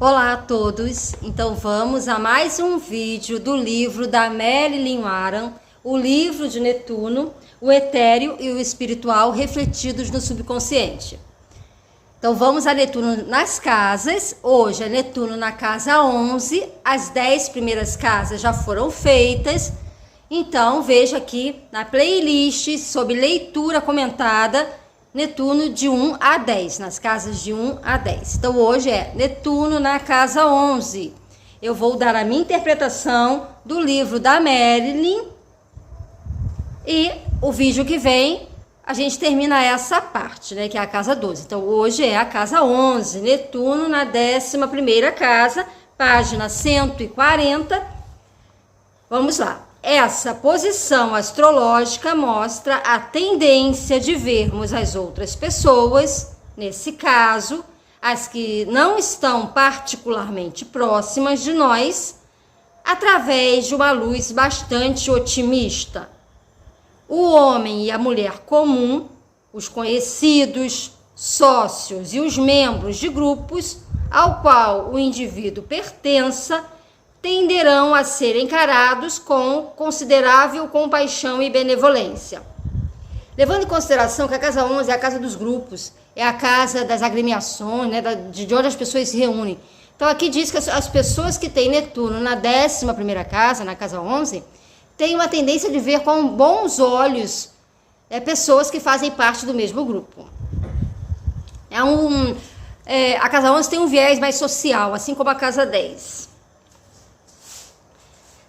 Olá a todos, então vamos a mais um vídeo do livro da Marilyn Warren, o livro de Netuno, o etéreo e o espiritual refletidos no subconsciente. Então vamos a Netuno nas casas. Hoje é Netuno na casa 11, as 10 primeiras casas já foram feitas, então veja aqui na playlist sobre leitura comentada, Netuno de 1 a 10, nas casas de 1 a 10. Então hoje é Netuno na casa 11. Eu vou dar a minha interpretação do livro da Marilyn e o vídeo que vem a gente termina essa parte, né, que é a casa 12. Então hoje é a casa 11, Netuno na 11ª casa, página 140. Vamos lá. Essa posição astrológica mostra a tendência de vermos as outras pessoas, nesse caso, as que não estão particularmente próximas de nós, através de uma luz bastante otimista. O homem e a mulher comum, os conhecidos, sócios e os membros de grupos ao qual o indivíduo pertença, tenderão a ser encarados com considerável compaixão e benevolência. Levando em consideração que a casa 11 é a casa dos grupos, é a casa das agremiações, né, de onde as pessoas se reúnem. Então aqui diz que as pessoas que têm Netuno na 11ª casa, na casa 11, têm uma tendência de ver com bons olhos pessoas que fazem parte do mesmo grupo. A casa 11 tem um viés mais social, assim como a casa 10.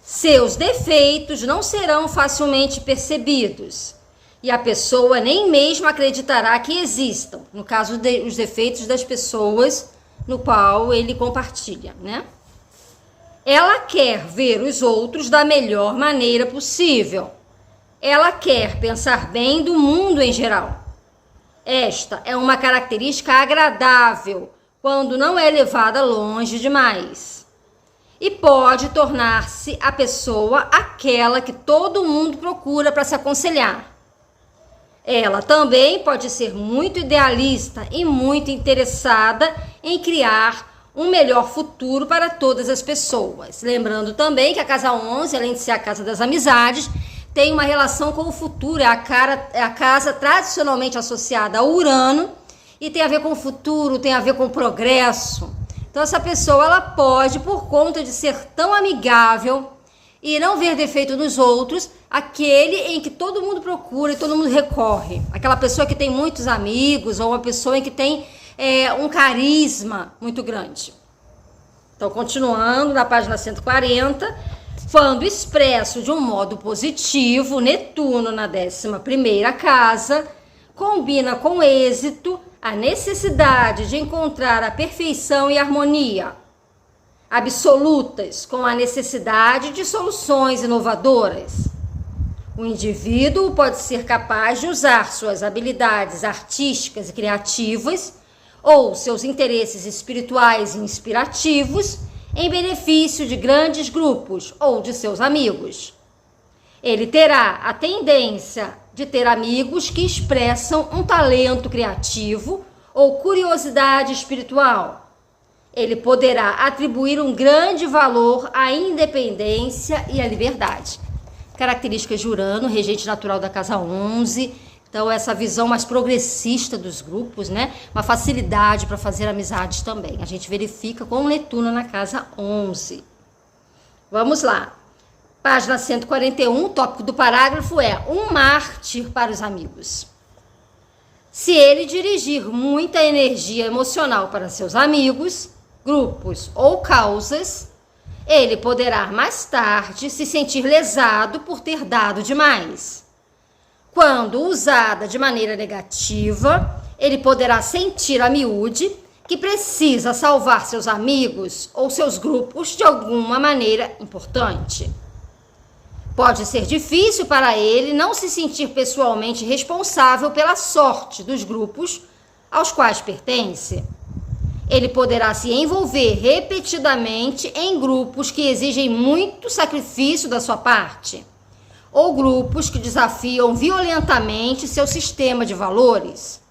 Seus defeitos não serão facilmente percebidos e a pessoa nem mesmo acreditará que existam, no caso os defeitos das pessoas no qual ele compartilha, né? Ela quer ver os outros da melhor maneira possível. Ela quer pensar bem do mundo em geral. Esta é uma característica agradável quando não é levada longe demais. E pode tornar-se a pessoa aquela que todo mundo procura para se aconselhar. Ela também pode ser muito idealista e muito interessada em criar um melhor futuro para todas as pessoas. Lembrando também que a casa 11, além de ser a casa das amizades, tem uma relação com o futuro, é a casa tradicionalmente associada a Urano e tem a ver com o futuro, tem a ver com o progresso. Então essa pessoa ela pode, por conta de ser tão amigável e não ver defeito nos outros, aquele em que todo mundo procura e todo mundo recorre. Aquela pessoa que tem muitos amigos ou uma pessoa em que tem um carisma muito grande. Então continuando na página 140, quando expresso de um modo positivo, Netuno na 11ª casa, combina com êxito a necessidade de encontrar a perfeição e harmonia absolutas com a necessidade de soluções inovadoras. O indivíduo pode ser capaz de usar suas habilidades artísticas e criativas ou seus interesses espirituais e inspirativos em benefício de grandes grupos ou de seus amigos. Ele terá a tendência de ter amigos que expressam um talento criativo ou curiosidade espiritual. Ele poderá atribuir um grande valor à independência e à liberdade. Características de Urano, regente natural da casa 11. Então, essa visão mais progressista dos grupos, né? Uma facilidade para fazer amizades também. A gente verifica com Netuno na casa 11. Vamos lá. Página 141, o tópico do parágrafo é um mártir para os amigos. Se ele dirigir muita energia emocional para seus amigos, grupos ou causas, ele poderá mais tarde se sentir lesado por ter dado demais. Quando usada de maneira negativa, ele poderá sentir a miúde que precisa salvar seus amigos ou seus grupos de alguma maneira importante. Pode ser difícil para ele não se sentir pessoalmente responsável pela sorte dos grupos aos quais pertence. Ele poderá se envolver repetidamente em grupos que exigem muito sacrifício da sua parte, ou grupos que desafiam violentamente seu sistema de valores.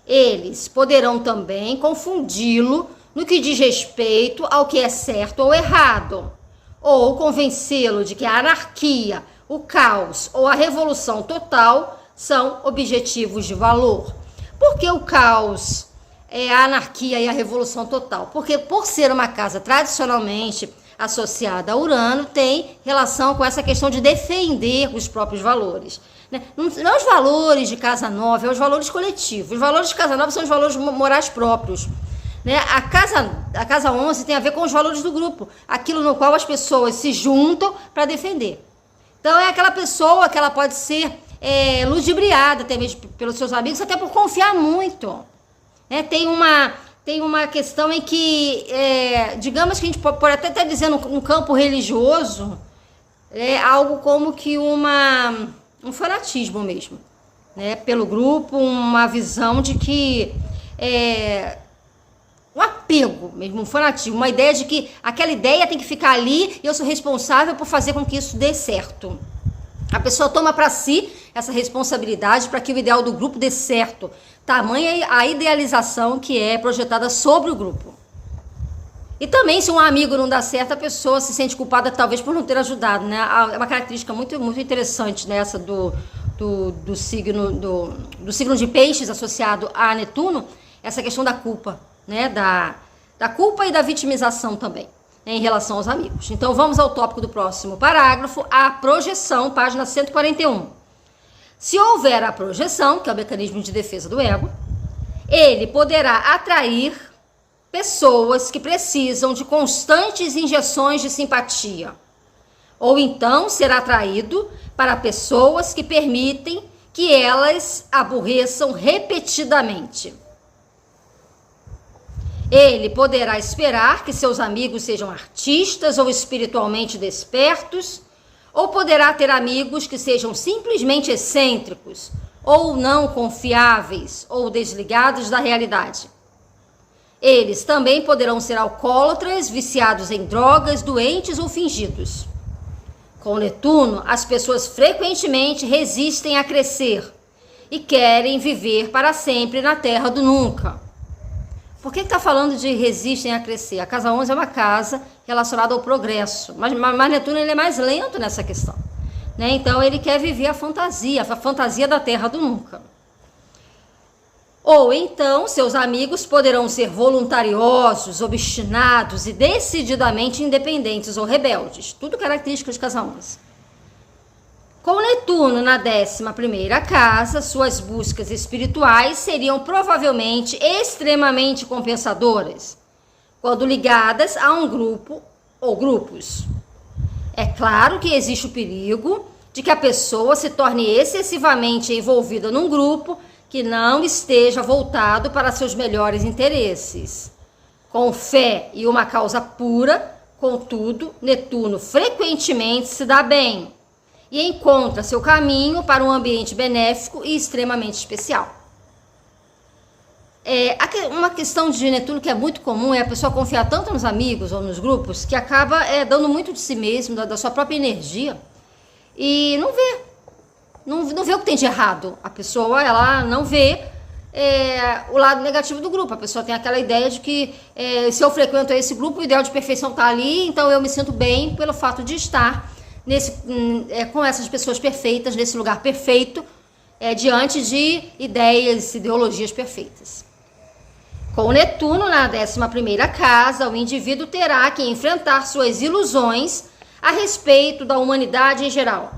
Eles poderão também confundi-lo no que diz respeito ao que é certo ou errado, ou convencê-lo de que a anarquia, o caos ou a revolução total são objetivos de valor. Por que o caos, a anarquia e a revolução total? Porque por ser uma casa tradicionalmente associada a Urano, tem relação com essa questão de defender os próprios valores. Não os valores de casa nova, é os valores coletivos. Os valores de casa nova são os valores morais próprios. A casa 11 tem a ver com os valores do grupo, aquilo no qual as pessoas se juntam para defender. Então é aquela pessoa que ela pode ser ludibriada até mesmo pelos seus amigos, até por confiar muito. Tem uma questão em que, digamos que a gente pode até estar dizendo no campo religioso, algo como que um fanatismo mesmo, pelo grupo, uma visão de que um apego mesmo, um fanatismo, uma ideia de que aquela ideia tem que ficar ali e eu sou responsável por fazer com que isso dê certo. A pessoa toma para si essa responsabilidade para que o ideal do grupo dê certo. Tamanha a idealização que é projetada sobre o grupo. E também, se um amigo não dá certo, a pessoa se sente culpada talvez por não ter ajudado, É uma característica muito, muito interessante nessa do signo de Peixes associado a Netuno, essa questão da culpa, da culpa e da vitimização também, em relação aos amigos. Então vamos ao tópico do próximo parágrafo, a projeção, página 141. Se houver a projeção, que é o mecanismo de defesa do ego, ele poderá atrair pessoas que precisam de constantes injeções de simpatia, ou então ser atraído para pessoas que permitem que elas aborreçam repetidamente. Ele poderá esperar que seus amigos sejam artistas ou espiritualmente despertos, ou poderá ter amigos que sejam simplesmente excêntricos, ou não confiáveis, ou desligados da realidade. Eles também poderão ser alcoólatras, viciados em drogas, doentes ou fingidos. Com Netuno, as pessoas frequentemente resistem a crescer e querem viver para sempre na terra do nunca. Por que está falando de resistem a crescer? A casa 11 é uma casa relacionada ao progresso, mas Netuno ele é mais lento nessa questão. Então ele quer viver a fantasia da terra do nunca. Ou então seus amigos poderão ser voluntariosos, obstinados e decididamente independentes ou rebeldes. Tudo característica de casa 11. Com Netuno na 11ª casa, suas buscas espirituais seriam provavelmente extremamente compensadoras, quando ligadas a um grupo ou grupos. É claro que existe o perigo de que a pessoa se torne excessivamente envolvida num grupo que não esteja voltado para seus melhores interesses. Com fé e uma causa pura, contudo, Netuno frequentemente se dá bem e encontra seu caminho para um ambiente benéfico e extremamente especial. Uma questão de Netuno que é muito comum é a pessoa confiar tanto nos amigos ou nos grupos que acaba dando muito de si mesmo, da sua própria energia, e não vê o que tem de errado. A pessoa ela não vê o lado negativo do grupo. A pessoa tem aquela ideia de que se eu frequento esse grupo, o ideal de perfeição está ali, então eu me sinto bem pelo fato de estar com essas pessoas perfeitas, nesse lugar perfeito, diante de ideias, ideologias perfeitas. Com Netuno na 11ª casa, o indivíduo terá que enfrentar suas ilusões a respeito da humanidade em geral,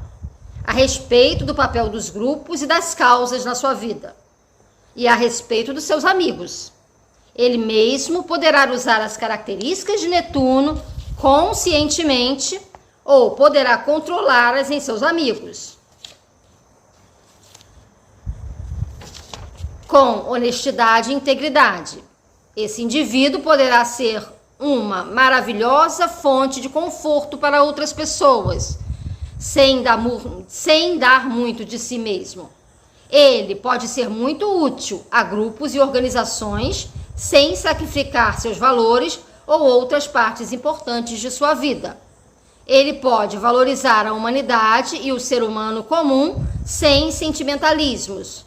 a respeito do papel dos grupos e das causas na sua vida, e a respeito dos seus amigos. Ele mesmo poderá usar as características de Netuno conscientemente ou poderá controlá-las em seus amigos. Com honestidade e integridade, esse indivíduo poderá ser uma maravilhosa fonte de conforto para outras pessoas, sem dar muito de si mesmo. Ele pode ser muito útil a grupos e organizações sem sacrificar seus valores ou outras partes importantes de sua vida. Ele pode valorizar a humanidade e o ser humano comum sem sentimentalismos.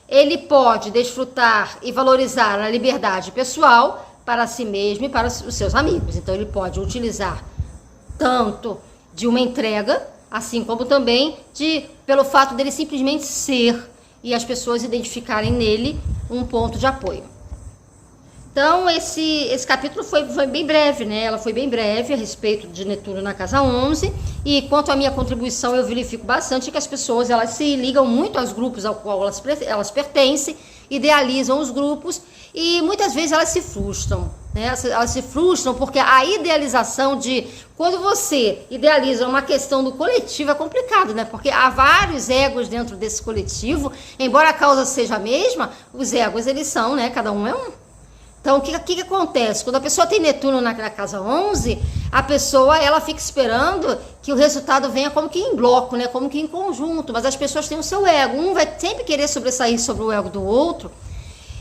Ele pode desfrutar e valorizar a liberdade pessoal para si mesmo e para os seus amigos. Então ele pode utilizar tanto de uma entrega, assim como também pelo fato dele simplesmente ser e as pessoas identificarem nele um ponto de apoio. Então, esse capítulo foi bem breve, né? Ela foi bem breve a respeito de Netuno na casa 11. E quanto à minha contribuição, eu verifico bastante que as pessoas elas se ligam muito aos grupos ao qual elas pertencem, idealizam os grupos e muitas vezes elas se frustram, né? Elas se frustram porque a idealização quando você idealiza uma questão do coletivo é complicado, né? Porque há vários egos dentro desse coletivo, embora a causa seja a mesma, os egos eles são, né? Cada um é um. Então, o que acontece? Quando a pessoa tem Netuno na casa 11, a pessoa ela fica esperando que o resultado venha como que em bloco, né? Como que em conjunto, mas as pessoas têm o seu ego. Um vai sempre querer sobressair sobre o ego do outro.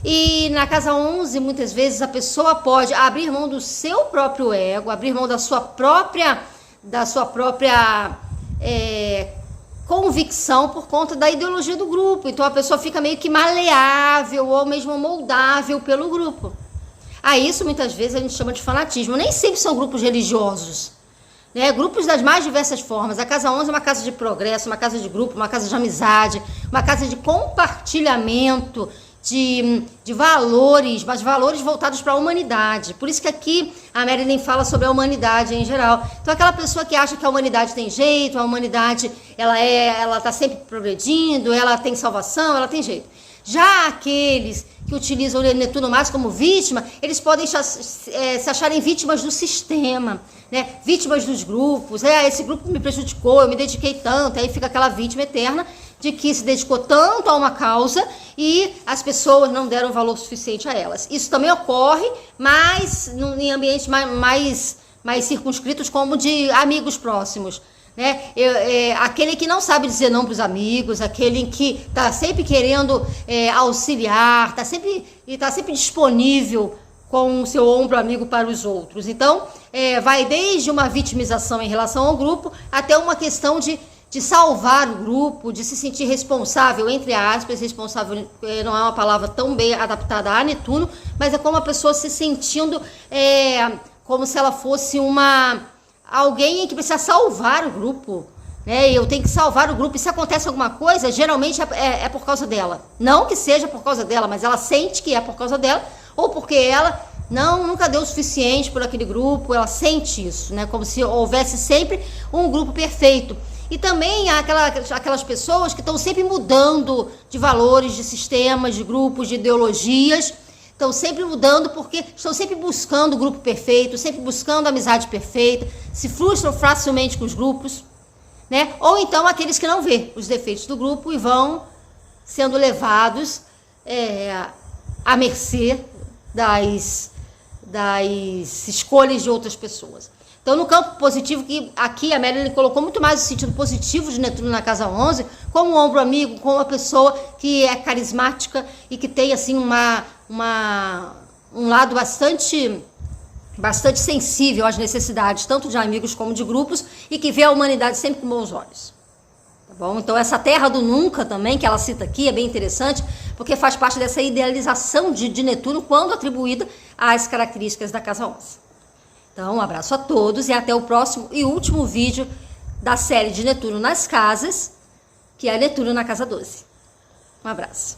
E na casa 11, muitas vezes, a pessoa pode abrir mão do seu próprio ego, abrir mão da sua própria convicção por conta da ideologia do grupo. Então, a pessoa fica meio que maleável ou mesmo moldável pelo grupo. A isso, muitas vezes, a gente chama de fanatismo. Nem sempre são grupos religiosos, né? Grupos das mais diversas formas. A casa 11 é uma casa de progresso, uma casa de grupo, uma casa de amizade, uma casa de compartilhamento de valores, mas valores voltados para a humanidade. Por isso que aqui a Marilyn fala sobre a humanidade em geral. Então, aquela pessoa que acha que a humanidade tem jeito, a humanidade ela está sempre progredindo, ela tem salvação, ela tem jeito. Já aqueles que utilizam o Netuno mais como vítima, eles podem se acharem vítimas do sistema, né? Vítimas dos grupos. Esse grupo me prejudicou, eu me dediquei tanto. Aí fica aquela vítima eterna de que se dedicou tanto a uma causa e as pessoas não deram valor suficiente a elas. Isso também ocorre, mas em ambientes mais circunscritos, como de amigos próximos, né? Aquele que não sabe dizer não para os amigos, aquele que está sempre querendo auxiliar, está sempre disponível com o seu ombro amigo para os outros. Então, vai desde uma vitimização em relação ao grupo até uma questão de salvar o grupo, de se sentir responsável, entre aspas. Responsável não é uma palavra tão bem adaptada a Netuno, mas é como a pessoa se sentindo como se ela fosse alguém que precisa salvar o grupo, né? Eu tenho que salvar o grupo, e se acontece alguma coisa, geralmente é por causa dela. Não que seja por causa dela, mas ela sente que é por causa dela, ou porque ela nunca deu o suficiente por aquele grupo, ela sente isso, né? Como se houvesse sempre um grupo perfeito. E também há aquelas pessoas que estão sempre mudando de valores, de sistemas, de grupos, de ideologias. Estão sempre mudando porque estão sempre buscando o grupo perfeito, sempre buscando a amizade perfeita, se frustram facilmente com os grupos, né? Ou então aqueles que não vê os defeitos do grupo e vão sendo levados à mercê das escolhas de outras pessoas. Então, no campo positivo, que aqui a Marilyn colocou muito mais o sentido positivo de Netuno na casa 11, como um ombro amigo, como uma pessoa que é carismática e que tem assim um lado bastante sensível às necessidades, tanto de amigos como de grupos, e que vê a humanidade sempre com bons olhos. Tá bom? Então, essa terra do nunca também, que ela cita aqui, é bem interessante, porque faz parte dessa idealização de Netuno quando atribuída às características da casa 11. Então, um abraço a todos e até o próximo e último vídeo da série de Netuno nas casas, que é Netuno na casa 12. Um abraço.